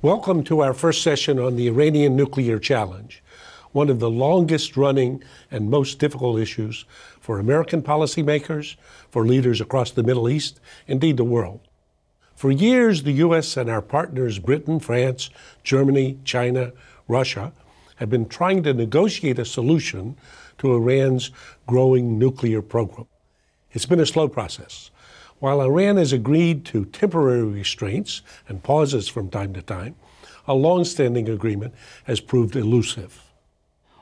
Welcome to our first session on the Iranian nuclear challenge, one of the longest running and most difficult issues for American policymakers, for leaders across the Middle East, indeed the world. For years, the U.S. and our partners Britain, France, Germany, China, Russia have been trying to negotiate a solution to Iran's growing nuclear program. It's been a slow process. While Iran has agreed to temporary restraints and pauses from time to time, a long-standing agreement has proved elusive.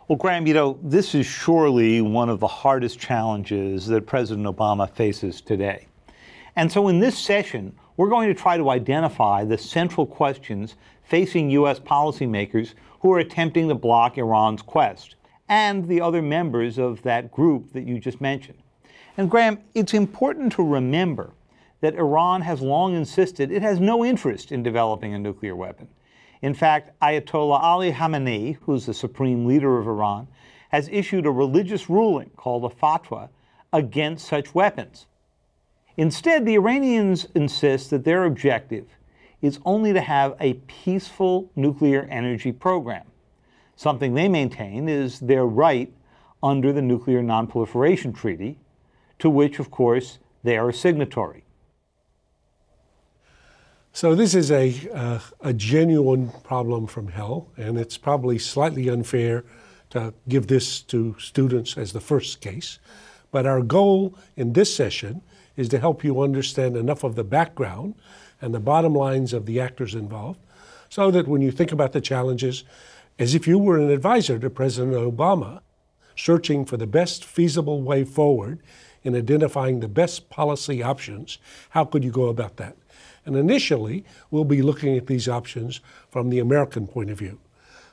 Well, Graham, this is surely one of the hardest challenges that President Obama faces today. And so in this session, we're going to try to identify the central questions facing U.S. policymakers who are attempting to block Iran's quest, and the other members of that group that you just mentioned. And Graham, it's important to remember that Iran has long insisted it has no interest in developing a nuclear weapon. In fact, Ayatollah Ali Khamenei, who's the supreme leader of Iran, has issued a religious ruling called a fatwa against such weapons. Instead, the Iranians insist that their objective is only to have a peaceful nuclear energy program, something they maintain is their right under the Nuclear Non-Proliferation Treaty, to which, of course, they are a signatory. So this is a genuine problem from hell, and it's probably slightly unfair to give this to students as the first case. But our goal in this session is to help you understand enough of the background and the bottom lines of the actors involved, so that when you think about the challenges, as if you were an advisor to President Obama, searching for the best feasible way forward in identifying the best policy options, how could you go about that? And initially, we'll be looking at these options from the American point of view.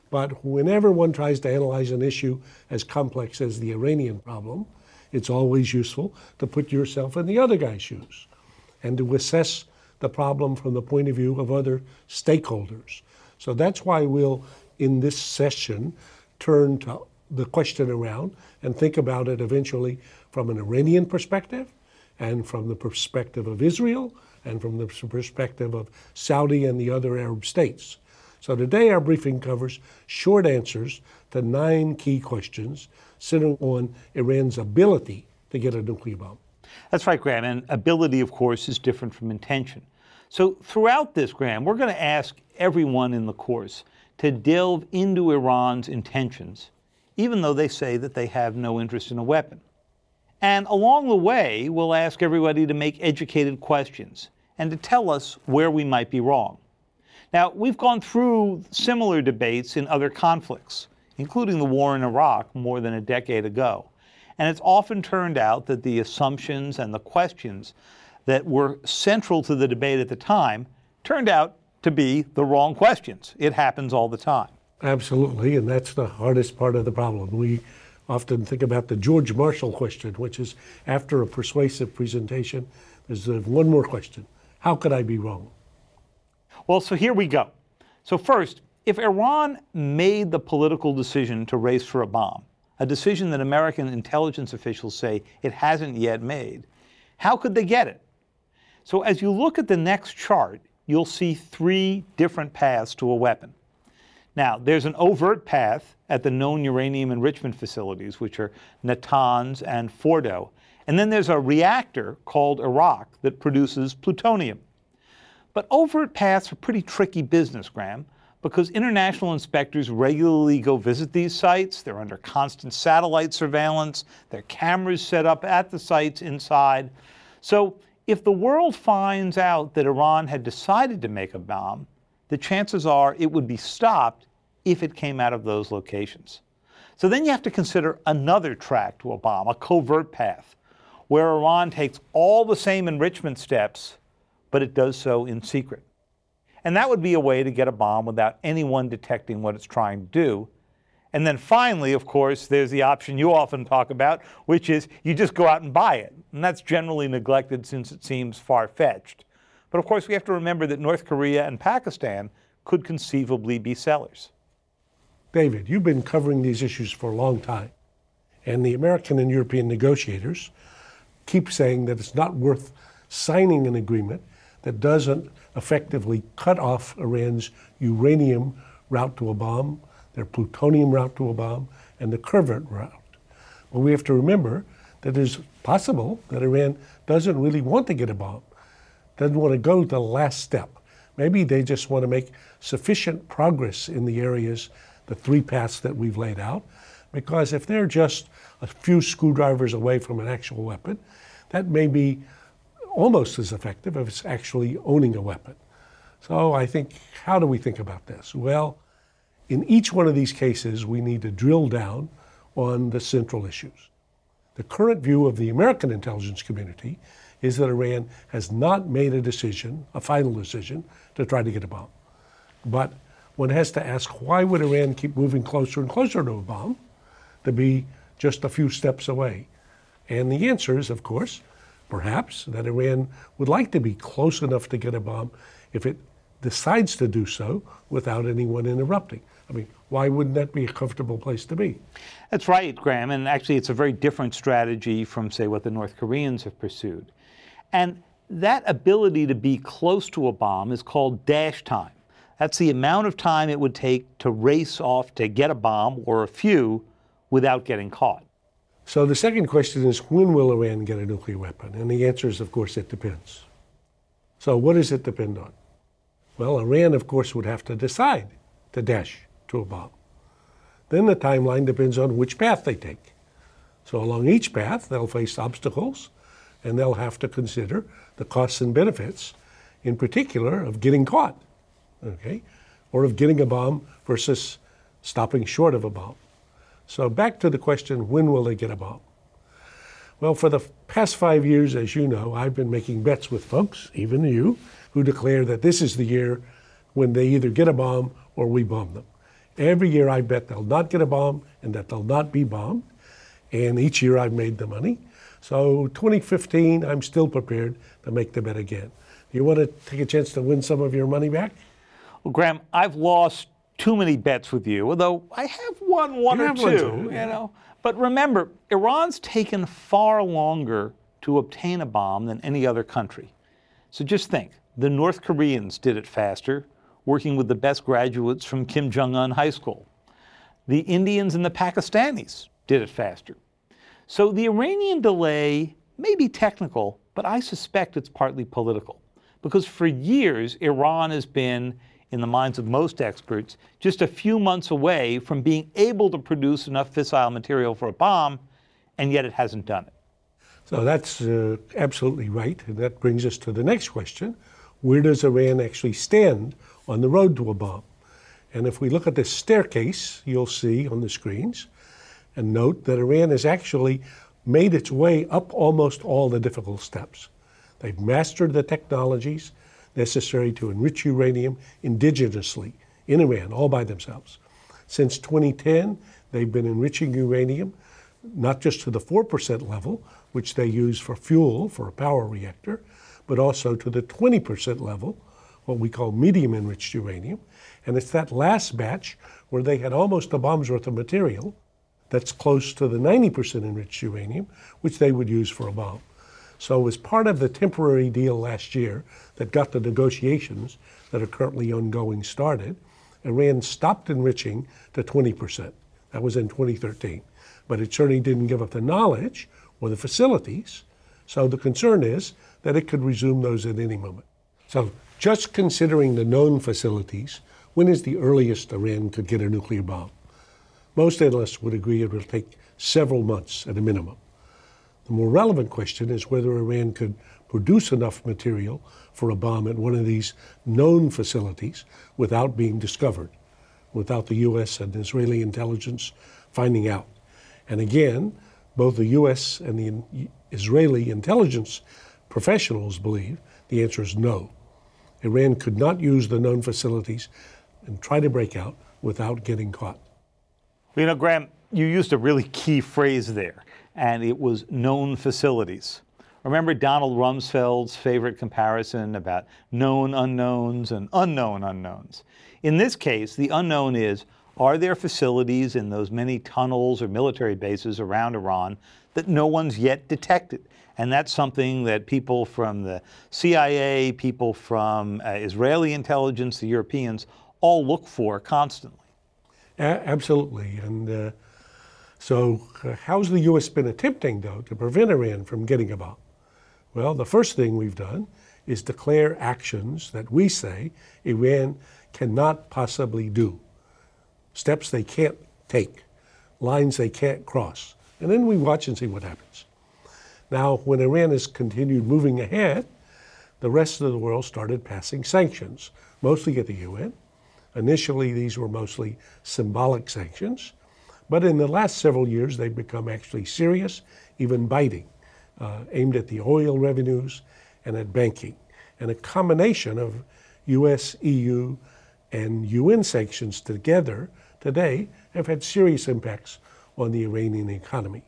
But whenever one tries to analyze an issue as complex as the Iranian problem, it's always useful to put yourself in the other guy's shoes and to assess the problem from the point of view of other stakeholders. So that's why we'll, in this session, turn to the question around and think about it eventually from an Iranian perspective, and from the perspective of Israel, and from the perspective of Saudi and the other Arab states. So today our briefing covers short answers to 9 key questions centering on Iran's ability to get a nuclear bomb. That's right, Graham, and ability, of course, is different from intention. So throughout this, Graham, we're going to ask everyone in the course to delve into Iran's intentions, even though they say that they have no interest in a weapon. And along the way, we'll ask everybody to make educated questions and to tell us where we might be wrong. Now, we've gone through similar debates in other conflicts, including the war in Iraq more than a decade ago. And it's often turned out that the assumptions and the questions that were central to the debate at the time turned out to be the wrong questions. It happens all the time. Absolutely, and that's the hardest part of the problem. We often think about the George Marshall question, which is after a persuasive presentation, there's one more question. How could I be wrong? Well, so here we go. So first, if Iran made the political decision to race for a bomb, a decision that American intelligence officials say it hasn't yet made, how could they get it? So as you look at the next chart, you'll see 3 different paths to a weapon. Now, there's an overt path at the known uranium enrichment facilities, which are Natanz and Fordo. And then there's a reactor called Iraq that produces plutonium. But overt paths are pretty tricky business, Graham, because international inspectors regularly go visit these sites. They're under constant satellite surveillance. There are cameras set up at the sites inside. So if the world finds out that Iran had decided to make a bomb, the chances are it would be stopped if it came out of those locations. So then you have to consider another track to a bomb, a covert path, where Iran takes all the same enrichment steps, but it does so in secret. And that would be a way to get a bomb without anyone detecting what it's trying to do. And then finally, of course, there's the option you often talk about, which is you just go out and buy it. And that's generally neglected since it seems far-fetched. But of course, we have to remember that North Korea and Pakistan could conceivably be sellers. David, you've been covering these issues for a long time. And the American and European negotiators keep saying that it's not worth signing an agreement that doesn't effectively cut off Iran's uranium route to a bomb, their plutonium route to a bomb, and the covert route. But we have to remember that it's possible that Iran doesn't really want to get a bomb, doesn't want to go to the last step. Maybe they just want to make sufficient progress in the areas, the three paths that we've laid out, because if they're just a few screwdrivers away from an actual weapon, that may be almost as effective if it's actually owning a weapon. So I think, how do we think about this? Well, in each one of these cases, we need to drill down on the central issues. The current view of the American intelligence community is that Iran has not made a decision, a final decision, to try to get a bomb. But one has to ask, why would Iran keep moving closer and closer to a bomb to be just a few steps away? And the answer is, of course, perhaps that Iran would like to be close enough to get a bomb if it decides to do so without anyone interrupting. I mean, why wouldn't that be a comfortable place to be? That's right, Graham. And actually, it's a very different strategy from, say, what the North Koreans have pursued. And that ability to be close to a bomb is called dash time. That's the amount of time it would take to race off to get a bomb or a few without getting caught. So the second question is, when will Iran get a nuclear weapon? And the answer is, of course, it depends. So what does it depend on? Well, Iran, of course, would have to decide to dash to a bomb. Then the timeline depends on which path they take. So along each path, they'll face obstacles, and they'll have to consider the costs and benefits, in particular, of getting caught, okay, or of getting a bomb versus stopping short of a bomb. So back to the question, when will they get a bomb? Well, for the past 5 years, as you know, I've been making bets with folks, even you, who declare that this is the year when they either get a bomb or we bomb them. Every year I bet they'll not get a bomb and that they'll not be bombed. And each year I've made the money. So 2015, I'm still prepared to make the bet again. Do you want to take a chance to win some of your money back? Well, Graham, I've lost too many bets with you, although I have won one or two, you know. But remember, Iran's taken far longer to obtain a bomb than any other country. So just think, the North Koreans did it faster, working with the best graduates from Kim Jong-un High School. The Indians and the Pakistanis did it faster. So the Iranian delay may be technical, but I suspect it's partly political. Because for years, Iran has been, in the minds of most experts, just a few months away from being able to produce enough fissile material for a bomb, and yet it hasn't done it. So that's absolutely right. And that brings us to the next question. Where does Iran actually stand on the road to a bomb? And if we look at this staircase you'll see on the screens, and note that Iran has actually made its way up almost all the difficult steps. They've mastered the technologies necessary to enrich uranium indigenously in Iran, all by themselves. Since 2010, they've been enriching uranium not just to the 4% level, which they use for fuel for a power reactor, but also to the 20% level, what we call medium enriched uranium. And it's that last batch where they had almost a bomb's worth of material that's close to the 90% enriched uranium, which they would use for a bomb. So as part of the temporary deal last year that got the negotiations that are currently ongoing started, Iran stopped enriching to 20%. That was in 2013. But it certainly didn't give up the knowledge or the facilities. So the concern is that it could resume those at any moment. So just considering the known facilities, when is the earliest Iran could get a nuclear bomb? Most analysts would agree it will take several months at a minimum. The more relevant question is whether Iran could produce enough material for a bomb at one of these known facilities without being discovered, without the U.S. and Israeli intelligence finding out. And again, both the U.S. and the Israeli intelligence professionals believe the answer is no. Iran could not use the known facilities and try to break out without getting caught. You know, Graham, you used a really key phrase there, and it was known facilities. Remember Donald Rumsfeld's favorite comparison about known unknowns and unknown unknowns? In this case, the unknown is, Are there facilities in those many tunnels or military bases around Iran that no one's yet detected? And that's something that people from the CIA, people from Israeli intelligence, the Europeans, all look for constantly. Absolutely. And so how's the U.S. been attempting, though, to prevent Iran from getting a bomb? Well, the first thing we've done is declare actions that we say Iran cannot possibly do, steps they can't take, lines they can't cross. And then we watch and see what happens. Now, when Iran has continued moving ahead, the rest of the world started passing sanctions, mostly at the UN. Initially, these were mostly symbolic sanctions, but in the last several years, they've become actually serious, even biting, aimed at the oil revenues and at banking. And a combination of US, EU, and UN sanctions together today have had serious impacts on the Iranian economy.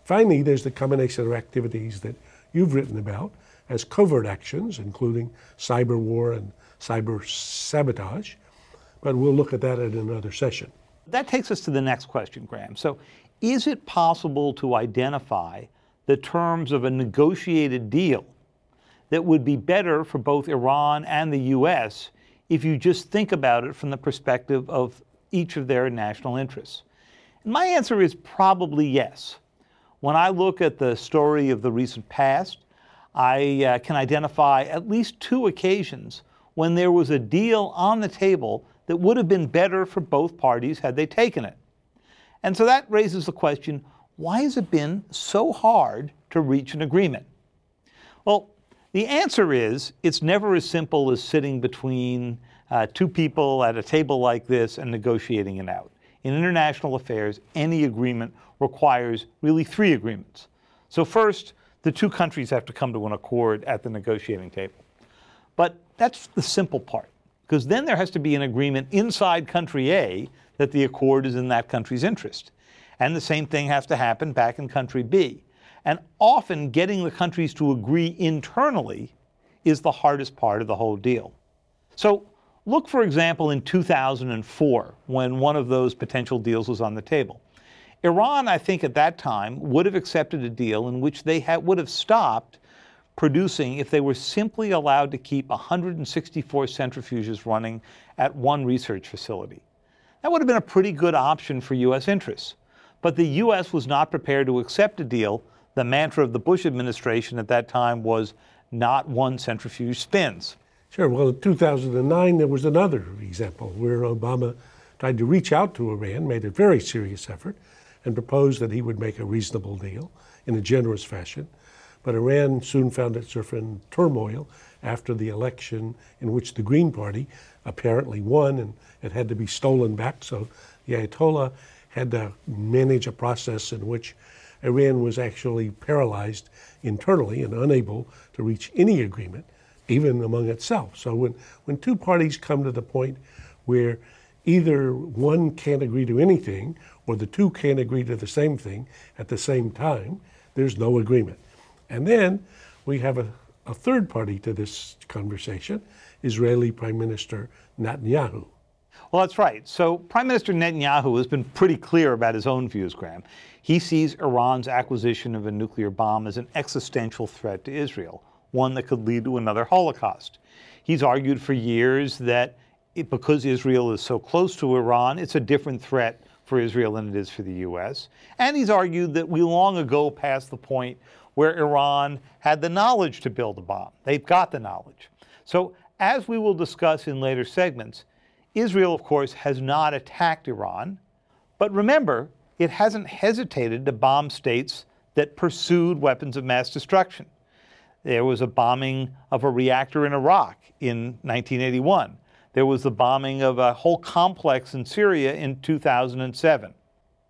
Finally, there's the combination of activities that you've written about as covert actions, including cyber war and cyber sabotage, but we'll look at that in another session. That takes us to the next question, Graham. So, is it possible to identify the terms of a negotiated deal that would be better for both Iran and the U.S. if you just think about it from the perspective of each of their national interests? And my answer is probably yes. When I look at the story of the recent past, I can identify at least two occasions when there was a deal on the table that would have been better for both parties had they taken it. And so that raises the question, why has it been so hard to reach an agreement? Well, the answer is it's never as simple as sitting between two people at a table like this and negotiating it out. In international affairs, any agreement requires really three agreements. So first, the two countries have to come to an accord at the negotiating table. But that's the simple part, because then there has to be an agreement inside country A that the accord is in that country's interest. And the same thing has to happen back in country B. And often getting the countries to agree internally is the hardest part of the whole deal. So look, for example, in 2004, when one of those potential deals was on the table. Iran, I think at that time, would have accepted a deal in which they would have stopped producing if they were simply allowed to keep 164 centrifuges running at one research facility. That would have been a pretty good option for U.S. interests. But the U.S. was not prepared to accept a deal. The mantra of the Bush administration at that time was not one centrifuge spins. Sure. Well, in 2009, there was another example where Obama tried to reach out to Iran, made a very serious effort, and proposed that he would make a reasonable deal in a generous fashion. But Iran soon found itself in turmoil after the election in which the Green Party apparently won, and it had to be stolen back. So the Ayatollah had to manage a process in which Iran was actually paralyzed internally and unable to reach any agreement, even among itself. So when two parties come to the point where either one can't agree to anything or the two can't agree to the same thing at the same time, there's no agreement. And then we have a third party to this conversation, Israeli Prime Minister Netanyahu. Well, that's right. So Prime Minister Netanyahu has been pretty clear about his own views, Graham. He sees Iran's acquisition of a nuclear bomb as an existential threat to Israel, one that could lead to another Holocaust. He's argued for years that because Israel is so close to Iran, it's a different threat for Israel than it is for the U.S. And he's argued that we long ago passed the point where Iran had the knowledge to build a bomb. They've got the knowledge. So as we will discuss in later segments, Israel, of course, has not attacked Iran. But remember, it hasn't hesitated to bomb states that pursued weapons of mass destruction. There was a bombing of a reactor in Iraq in 1981. There was the bombing of a whole complex in Syria in 2007.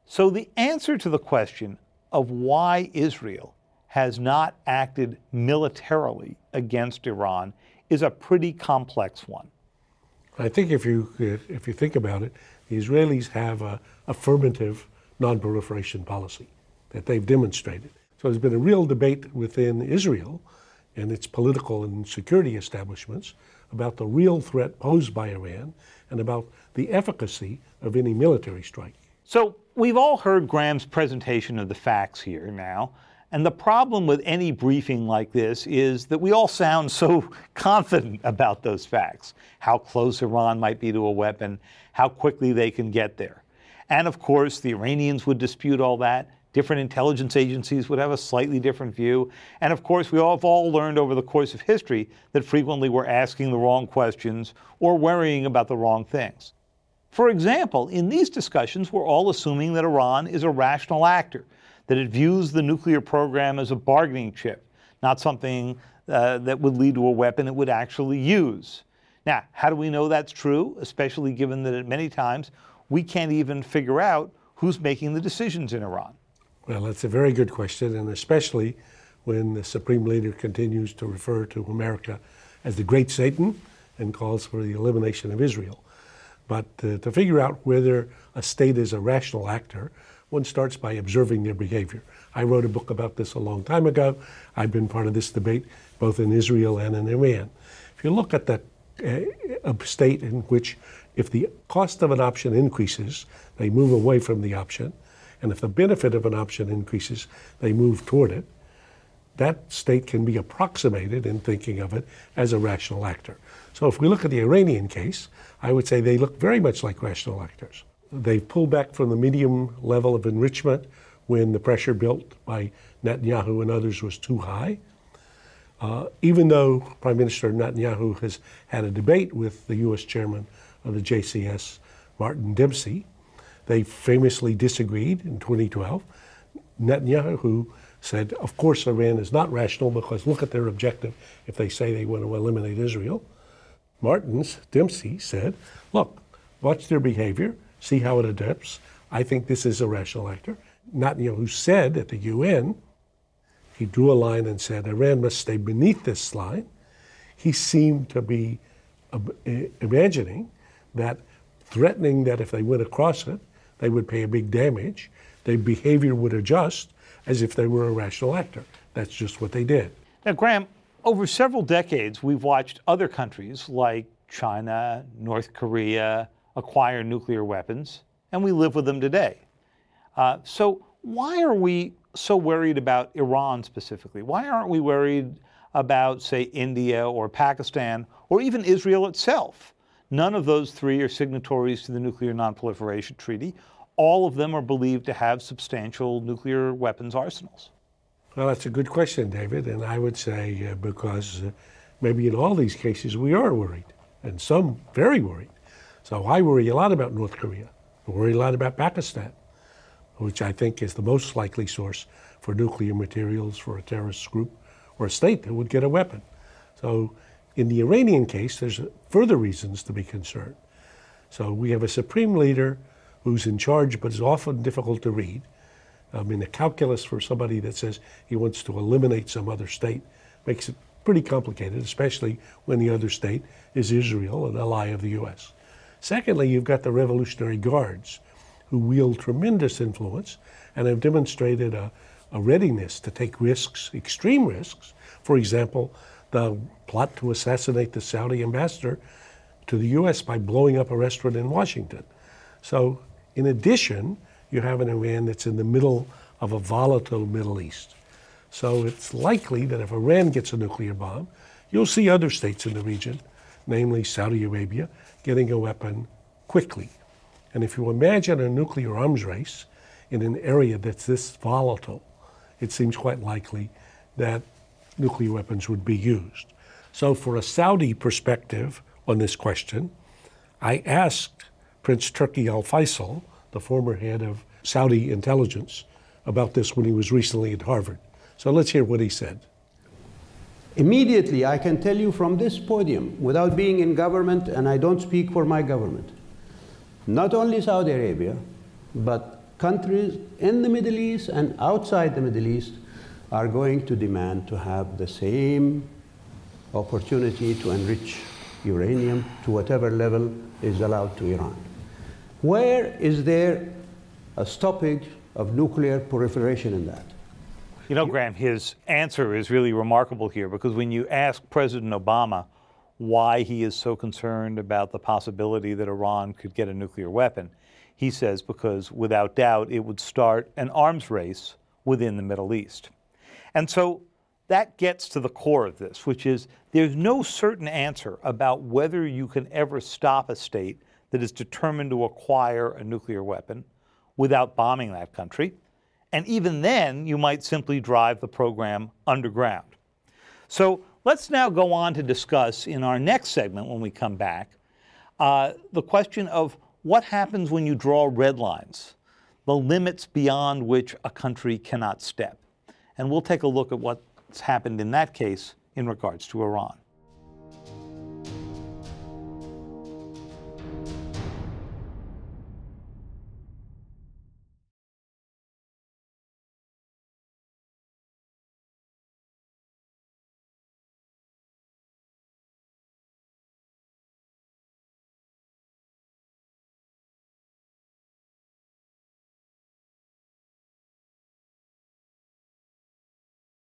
So the answer to the question of why Israel has not acted militarily against Iran is a pretty complex one. I think if you think about it, the Israelis have an affirmative non-proliferation policy that they've demonstrated. So there's been a real debate within Israel and its political and security establishments about the real threat posed by Iran and about the efficacy of any military strike. So we've all heard Graham's presentation of the facts here now, and the problem with any briefing like this is that we all sound so confident about those facts, how close Iran might be to a weapon, how quickly they can get there. And of course, the Iranians would dispute all that. Different intelligence agencies would have a slightly different view. And of course, we have all learned over the course of history that frequently we're asking the wrong questions or worrying about the wrong things. For example, in these discussions, we're all assuming that Iran is a rational actor, that it views the nuclear program as a bargaining chip, not something that would lead to a weapon it would actually use. Now, how do we know that's true, especially given that at many times we can't even figure out who's making the decisions in Iran? Well, that's a very good question, and especially when the Supreme Leader continues to refer to America as the Great Satan and calls for the elimination of Israel. But to figure out whether a state is a rational actor, one starts by observing their behavior. I wrote a book about this a long time ago. I've been part of this debate both in Israel and in Iran. If you look at a state in which if the cost of an option increases, they move away from the option, and if the benefit of an option increases, they move toward it, that state can be approximated in thinking of it as a rational actor. So if we look at the Iranian case, I would say they look very much like rational actors. They pulled back from the medium level of enrichment when the pressure built by Netanyahu and others was too high. Even though Prime Minister Netanyahu has had a debate with the U.S. chairman of the JCS, Martin Dempsey, they famously disagreed in 2012. Netanyahu said, of course, Iran is not rational because look at their objective if they say they want to eliminate Israel. Dempsey said, look, watch their behavior, see how it adapts. I think this is a rational actor. Netanyahu said at the UN, he drew a line and said, Iran must stay beneath this line. He seemed to be imagining that threatening that if they went across it, they would pay a big damage. Their behavior would adjust as if they were a rational actor. That's just what they did. Now, Graham, over several decades, we've watched other countries like China, North Korea acquire nuclear weapons, and we live with them today. So why are we so worried about Iran specifically? Why aren't we worried about, say, India or Pakistan or even Israel itself? None of those three are signatories to the Nuclear Non-Proliferation Treaty. All of them are believed to have substantial nuclear weapons arsenals. Well, that's a good question, David, and I would say because maybe in all these cases we are worried, and some very worried. So I worry a lot about North Korea. I worry a lot about Pakistan, which I think is the most likely source for nuclear materials for a terrorist group or a state that would get a weapon. So in the Iranian case, there's further reasons to be concerned. So we have a supreme leader who's in charge, but is often difficult to read. I mean, the calculus for somebody that says he wants to eliminate some other state makes it pretty complicated, especially when the other state is Israel, an ally of the U.S. Secondly, you've got the Revolutionary Guards, who wield tremendous influence and have demonstrated a readiness to take risks, extreme risks. For example, the plot to assassinate the Saudi ambassador to the U.S. by blowing up a restaurant in Washington. So in addition, you have an Iran that's in the middle of a volatile Middle East. So it's likely that if Iran gets a nuclear bomb, you'll see other states in the region, namely Saudi Arabia, getting a weapon quickly. And if you imagine a nuclear arms race in an area that's this volatile, it seems quite likely that nuclear weapons would be used. So for a Saudi perspective on this question, I asked Prince Turki Al Faisal, the former head of Saudi intelligence, about this when he was recently at Harvard. So let's hear what he said. Immediately, I can tell you from this podium, without being in government, and I don't speak for my government, not only Saudi Arabia, but countries in the Middle East and outside the Middle East are going to demand to have the same opportunity to enrich uranium to whatever level is allowed to Iran. Where is there a stoppage of nuclear proliferation in that? You know, Graham, his answer is really remarkable here because when you ask President Obama why he is so concerned about the possibility that Iran could get a nuclear weapon. He says because without doubt it would start an arms race within the Middle East. And so that gets to the core of this, which is there's no certain answer about whether you can ever stop a state that is determined to acquire a nuclear weapon without bombing that country. And even then, you might simply drive the program underground. So let's now go on to discuss in our next segment when we come back the question of what happens when you draw red lines, the limits beyond which a country cannot step. And we'll take a look at what's happened in that case in regards to Iran.